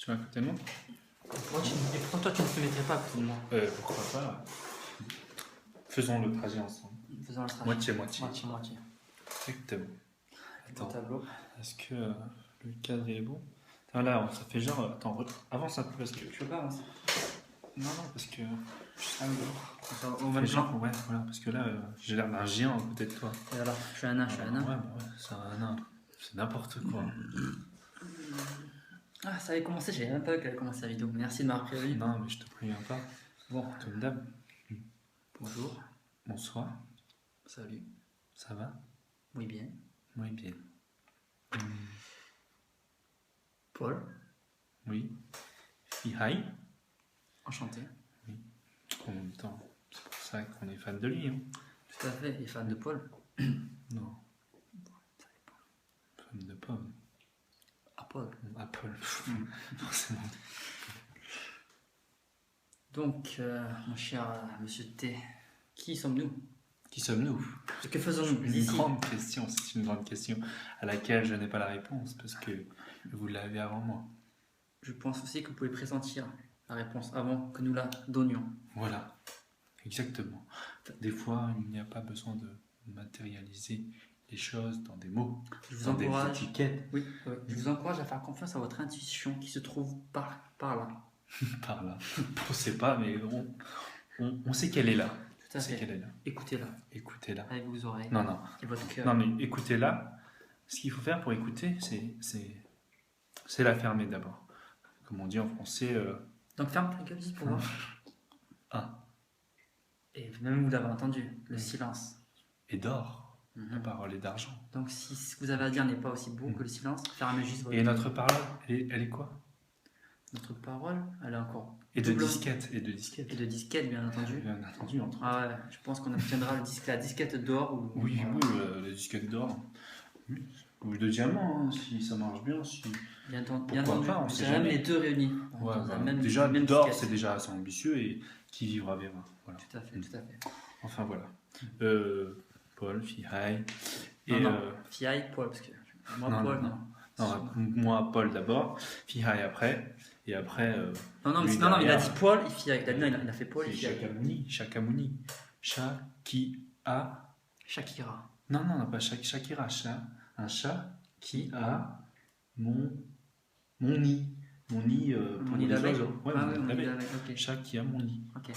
Tu vas à côté de moi? Pourquoi toi tu ne te mettrais pas à côté de moi? Pourquoi pas? Faisons le trajet ensemble. Faisons le trajet. Moitié-moitié. Moitié. Exactement. Attends. Tableau. Est-ce que le cadre est bon? Ah là, ça fait genre... Attends, avance un peu parce que... Je peux pas avancer. Non, parce que... Ah oui. Au même genre, plan. ouais, voilà, parce que là, j'ai l'air d'un géant à côté de toi. Et voilà, je suis un nain. Ouais, c'est un nain. C'est n'importe quoi. Ah, ça avait commencé, j'avais même pas vu qu'elle avait commencé la vidéo. Merci de m'avoir prévenu. Non, mais je te préviens pas. Bon. Comme d'hab. Bonjour. Bonsoir. Salut. Ça va? Oui, bien. Oui, bien. Paul. Oui. Hi. Enchanté. Oui. En même temps, c'est pour ça qu'on est fan de lui. Hein. Tout à fait. Et fan de Paul. Non. Fan de pomme. Paul. Apple. Forcément. Donc, mon cher monsieur T, qui sommes-nous? Qui sommes-nous? Que faisons-nous Une ici? grande question, c'est une grande question à laquelle je n'ai pas la réponse parce que vous l'avez avant moi. Je pense aussi que vous pouvez pressentir la réponse avant que nous la donnions. Voilà, exactement. Des fois, il n'y a pas besoin de matérialiser les choses dans des mots, Je vous dans encourage. des étiquettes. Oui. Je vous encourage à faire confiance à votre intuition qui se trouve par là. Par là. On ne sait pas, mais on sait qu'elle est là. Tout à fait. Qu'elle est là. Écoutez-la. Écoutez-la. Avec vos oreilles. Non. Et votre cœur. Non, mais écoutez-la. Ce qu'il faut faire pour écouter, c'est la fermer d'abord. Comme on dit en français. Donc ferme ta gueule juste pour voir. Ah. Et même vous l'avez entendu, le silence. Et d'or. La parole est d'argent. Donc si ce que vous avez à dire n'est pas aussi beau que le silence, fermez juste votre Et notre parole, elle est quoi? Notre parole, elle est encore. Et de disquette. Et de disquette. Et de disquette, bien entendu. Bien entendu, entre autres. Ah ouais, je pense qu'on obtiendra la disquette d'or. Ou... Oui, la disquette d'or. Ou de diamant, hein, si ça marche bien. Bien Pourquoi entendu. pas, on sait Même jamais. les deux réunis. Ouais, Dans la voilà. même Déjà, d'or, disquette. c'est déjà assez ambitieux et qui vivra verra. Voilà. Tout à fait. Enfin, voilà. Paul, Fihaï. Non, Fiaille, Paul, parce que moi, Non, Paul, non. Non, moi, Paul d'abord, Fihaï après, et après. Non, mais il a dit Paul et Fiaille. Il a fait Paul et Fiaille. Shakyamuni. Shakira. Non, pas Shakira. Un chat qui a mon nid. Mon nid pour nid les d'abeille. oiseaux. Ouais, Ah mon oui, nid mon nid d'abeille. d'abeille, ok. Chat qui a mon nid. Ok.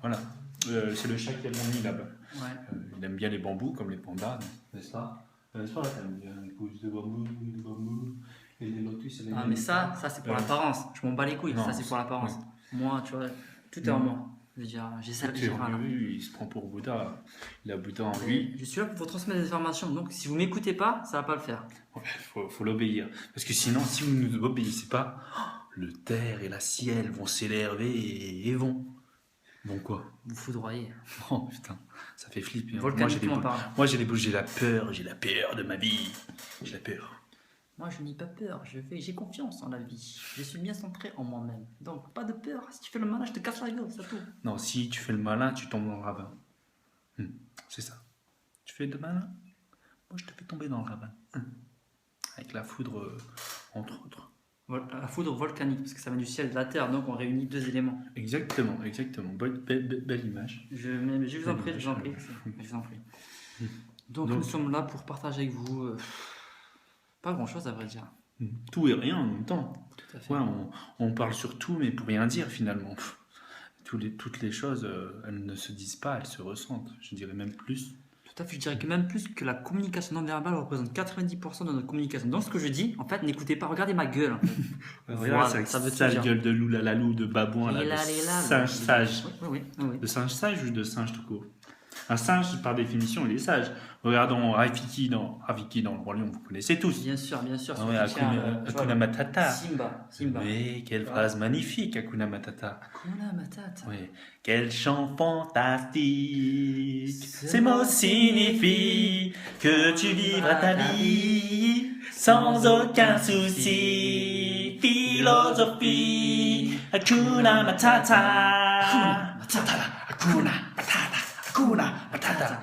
Voilà. C'est le chat qui a mon nid là-bas. Ouais. Il aime bien les bambous comme les pandas, n'est-ce pas? N'est-ce pas? Il aime bien les pousses de bambou, et les lotus. Et les Ah, mais ça c'est pour l'apparence. Je m'en bats les couilles. Non, Ça, c'est pour l'apparence. oui. Moi, tu vois, tout est en moi. Je veux dire, j'ai ça. Il se prend pour Bouddha. Il a Bouddha en lui. Je suis là pour vous transmettre des informations. Donc, si vous m'écoutez pas, ça va pas le faire. Ouais, faut l'obéir. Parce que sinon, si vous ne nous obéissez pas, le terre et la ciel vont s'élever et vont. Vont quoi? Vous foudroyez. Oh putain, ça fait flipper. Volcaniquement Moi j'ai la peur de ma vie. J'ai la peur. Moi, je n'ai pas peur. J'ai confiance en la vie. Je suis bien centré en moi-même. Donc, pas de peur. Si tu fais le malin, je te casse la gueule, c'est tout. Non, si tu fais le malin, tu tombes dans le ravin. C'est ça. Tu fais le malin, moi je te fais tomber dans le ravin. Avec la foudre, entre autres. La foudre volcanique, parce que ça vient du ciel et de la terre, donc on réunit deux éléments. Exactement. Belle image. Je vous en prie, je vous en prie. Donc nous sommes là pour partager avec vous pas grand chose à vrai dire. Tout et rien en même temps. Tout à fait. Ouais, on parle sur tout, mais pour rien dire finalement. Toutes les choses, elles ne se disent pas, elles se ressentent. Je dirais même plus. Tout à fait, je dirais que même plus que la communication non verbale représente 90% de notre communication. Donc ce que je dis, en fait, n'écoutez pas, regardez ma gueule. En fait. Voilà, ça veut sale gueule de loup, la loup, de babouin, de singe sage. Oui. De singe sage ou de singe tout court? Un singe, par définition, il est sage. Regardons Rafiki dans le Roi Lion, vous connaissez tous. Bien sûr. Ah ouais, Hakuna Matata. Simba. Oui, quelle phrase magnifique, Hakuna Matata. Hakuna Matata. Oui, quel chant fantastique. Ces mots signifient que tu vivras ta vie sans aucun souci. Philosophie, Hakuna Matata. Hakuna Matata.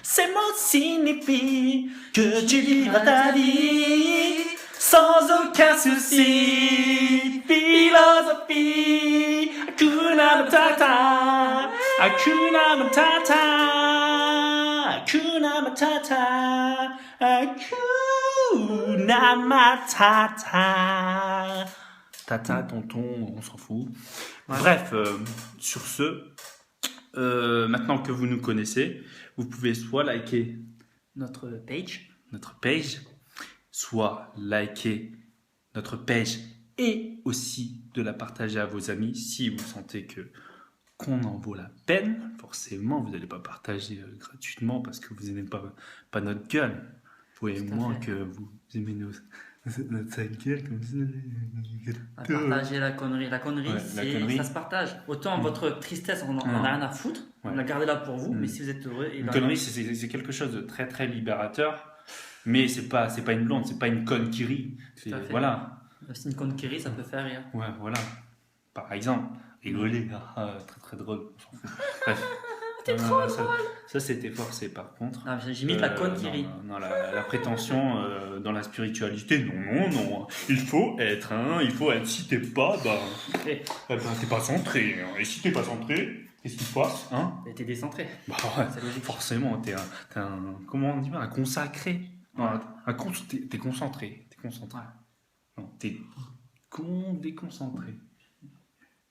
Ces mots signifient que tu vivras ta vie sans aucun souci. Philosophie, Hakuna Matata, Hakuna Matata, Hakuna Matata, Hakuna Matata. Tata, tonton, on s'en fout. Ouais. Bref, sur ce, maintenant que vous nous connaissez, vous pouvez soit liker Notre page. soit liker notre page et aussi de la partager à vos amis si vous sentez qu'on en vaut la peine. Forcément, vous n'allez pas partager gratuitement parce que vous n'aimez pas notre gueule. Vous et Tout à moi fait. que vous aimez notre sale gueule comme ça. Partager la connerie. La connerie, Ouais, la connerie. ça se partage. Autant votre tristesse, on en a rien à foutre. Ouais. On la garde là pour vous. Mm. Mais si vous êtes heureux, et Une ben, connerie, c'est quelque chose de très très libérateur. Mais c'est pas une blonde, c'est pas une conne qui rit. Tout à fait. Voilà. si une conne qui rit, ça peut faire rire. Ouais, voilà. Par exemple, rigoler, très très drôle. on s'en fout. Bref. T'es trop ça, ça, c'était forcé par contre. Non, j'imite la conne qui non, rit. Non, la prétention dans la spiritualité, non. Il faut être, si t'es pas, Eh. t'es pas centré. Hein. Et si t'es pas centré, qu'est-ce qui se passe, hein? Et t'es décentré. Bah ouais, C'est logique. forcément, t'es un, comment on dit, un consacré. Non, t'es concentré. T'es concentré. Non, t'es déconcentré.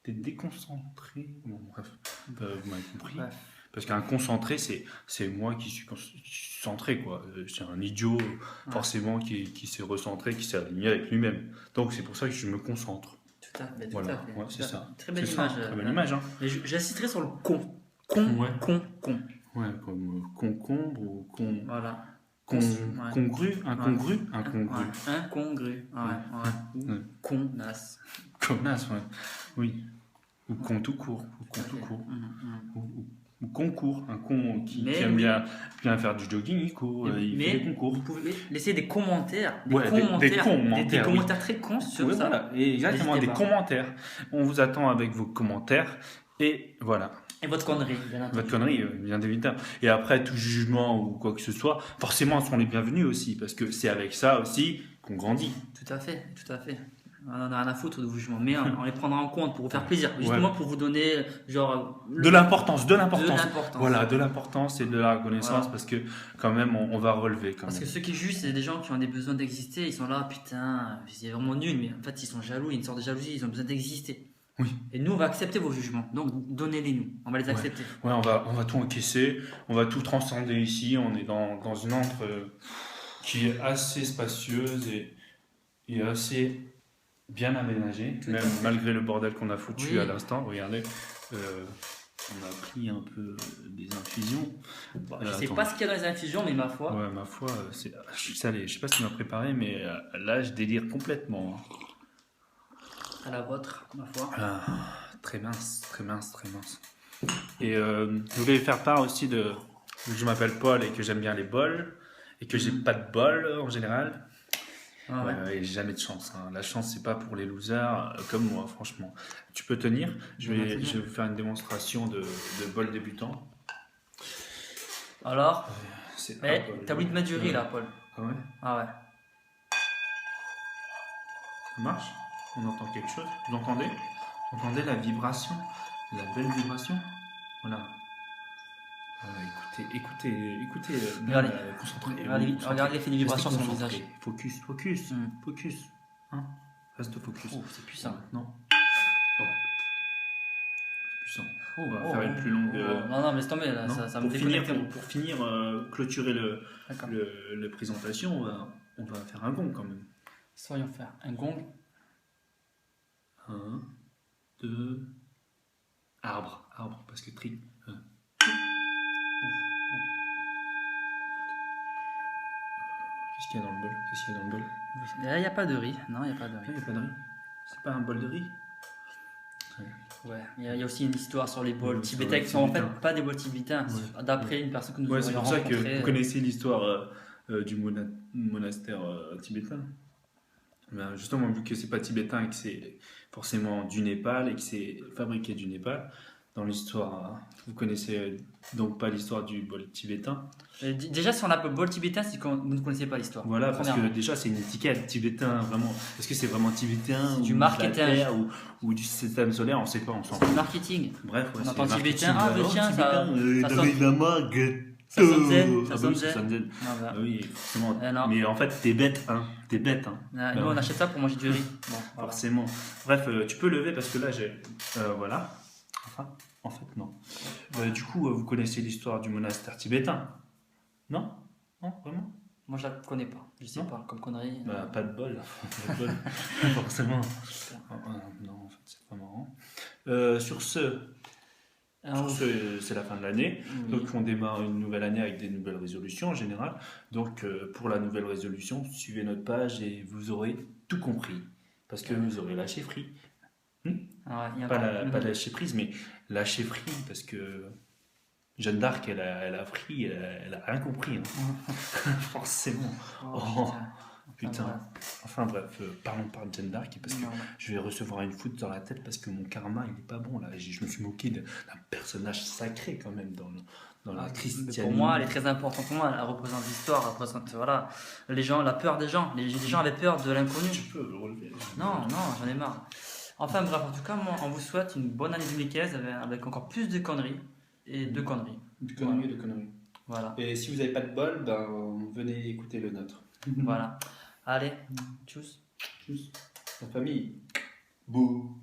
T'es déconcentré. Bon, bref, vous m'avez compris. Bref. Parce qu'un concentré, c'est moi qui suis centré, quoi. C'est un idiot, forcément, qui s'est recentré, qui s'est aligné avec lui-même. Donc, c'est pour ça que je me concentre. Tout à fait. Voilà, Tout à fait. ouais, c'est ça. Très belle C'est image. ça, très belle image, hein. Mais j'insisterai sur le con. Ouais. Con. Ouais, comme concombre ou Voilà. congru, incongru, incongru. Ouais. Incongru. Ouais. Ouais. Connasse. Connasse, ouais. Oui. Ou con tout court. Ou con tout court. Ou concours. Un con qui aime bien faire du jogging, il court, il fait des concours. Vous pouvez laisser des commentaires. Des commentaires très cons sur oui, ça. voilà. Et exactement, N'hésitez des pas. commentaires. On vous attend avec vos commentaires. Et voilà. Et votre connerie, bien entendu. Votre connerie, bien évidemment. Et après, tout jugement ou quoi que ce soit, forcément, sont les bienvenus aussi. Parce que c'est avec ça aussi qu'on grandit. Tout à fait. On en a rien à foutre de vous jugement, mais on les prendra en compte pour vous faire plaisir, justement pour vous donner genre de l'importance. Voilà, de l'importance et de la reconnaissance parce que quand même on va relever quand parce même. que ceux qui jugent, c'est des gens qui ont des besoins d'exister, ils sont là, putain, c'est vraiment nul, mais en fait ils sont jaloux, il y a une sorte de jalousie, ils ont besoin d'exister. Oui. Et nous on va accepter vos jugements, donc donnez-les nous, on va les accepter. Ouais, on va tout encaisser, on va tout transcender ici, on est dans une antre qui est assez spacieuse et assez bien aménagée, même malgré le bordel qu'on a foutu à l'instant. Regardez, on a pris un peu des infusions. Je sais pas ce qu'il y a dans les infusions, mais ma foi. Ouais, ma foi, je suis salé. Je sais pas ce qu'il m'a préparé, mais là, je délire complètement. À la vôtre, ma foi. Très mince. Et je voulais faire part aussi de. Je m'appelle Paul et que j'aime bien les bols et que j'ai pas de bol en général. Et j'ai jamais de chance. Hein. La chance, c'est pas pour les losers comme moi, franchement. Tu peux tenir. Je vais vous faire une démonstration de bol débutant. Alors, t'as oublié de mettre du riz là, Paul. Ah ouais? Ah ouais. Ça marche? On entend quelque chose? Vous entendez? Vous entendez la vibration? La belle vibration? Voilà. Écoutez, Regardez. concentrez. Regardez l'effet de vibration sur mon Concentré. visage. Focus. Hein? Reste focus. Oh, c'est puissant. Non. Oh. C'est puissant. On va faire une plus longue. Non, mais laisse tomber là, ça me déconnecte. Pour finir, clôturer la présentation, on va faire un gong quand même. Soyons faire un gong. 1, 2, arbre, parce que tri. Qu'est-ce qu'il y a dans le bol? Là, il n'y a pas de riz. Non, il n'y a pas de riz. Il n'y a pas de riz. C'est pas un bol de riz. Ouais, il y a aussi une histoire sur les bols tibétains qui sont en fait pas des bols tibétains, d'après une personne que nous c'est aurions pour ça rencontrée. que vous connaissez l'histoire du monastère tibétain. Ben, justement, vu que c'est pas tibétain et que c'est forcément du Népal et que c'est fabriqué du Népal, dans l'histoire. Hein. Vous connaissez donc pas l'histoire du bol tibétain. Déjà, si on appelle bol tibétain, c'est que vous ne connaissez pas l'histoire. Voilà, parce que déjà, c'est une étiquette tibétain, vraiment. Est-ce que c'est vraiment tibétain ou du marketing ou du système solaire? On ne sait pas, on s'en fout. fout. Marketing. Bref, on entend tibétain. Ah, mais tiens, ça ça sonne zen. Ça sonne zen. Ah oui, forcément. Mais en fait, t'es bête, hein. T'es bête, hein. Nous, on achète ça pour manger du riz. Bon, forcément. Bref, tu peux lever parce que là, j'ai. Voilà. Enfin, en fait, non. Du coup, vous connaissez l'histoire du monastère tibétain? Non? Non, vraiment? Moi, je la connais pas. Je sais pas, comme connerie. Pas de bol. Pas de bol. Forcément. Non, en fait, c'est pas marrant. Sur ce, c'est la fin de l'année. Oui. Donc, on démarre une nouvelle année avec des nouvelles résolutions en général. Donc, pour la nouvelle résolution, suivez notre page et vous aurez tout compris. Parce que vous aurez lâché prise. Pas lâcher prise, mais lâcher prise parce que Jeanne d'Arc, elle a pris, elle a rien compris. Hein. Forcément. Putain. Enfin bref, parlons pas de Jeanne d'Arc parce que je vais recevoir une foudre dans la tête parce que mon karma il est pas bon là. Je me suis moqué d'un personnage sacré quand même dans la christianité. Pour moi, elle est très importante pour moi. Elle représente l'histoire, elle représente voilà les gens, la peur des gens. Les gens avaient peur de l'inconnu. Tu peux le relever. Non, j'en ai marre. Enfin bref, en tout cas, moi, on vous souhaite une bonne année 2015 avec encore plus de conneries et de conneries. De conneries et de conneries. Voilà. Et si vous n'avez pas de bol, venez écouter le nôtre. Voilà. Allez, tchuss. Tchuss. La famille. Bouh.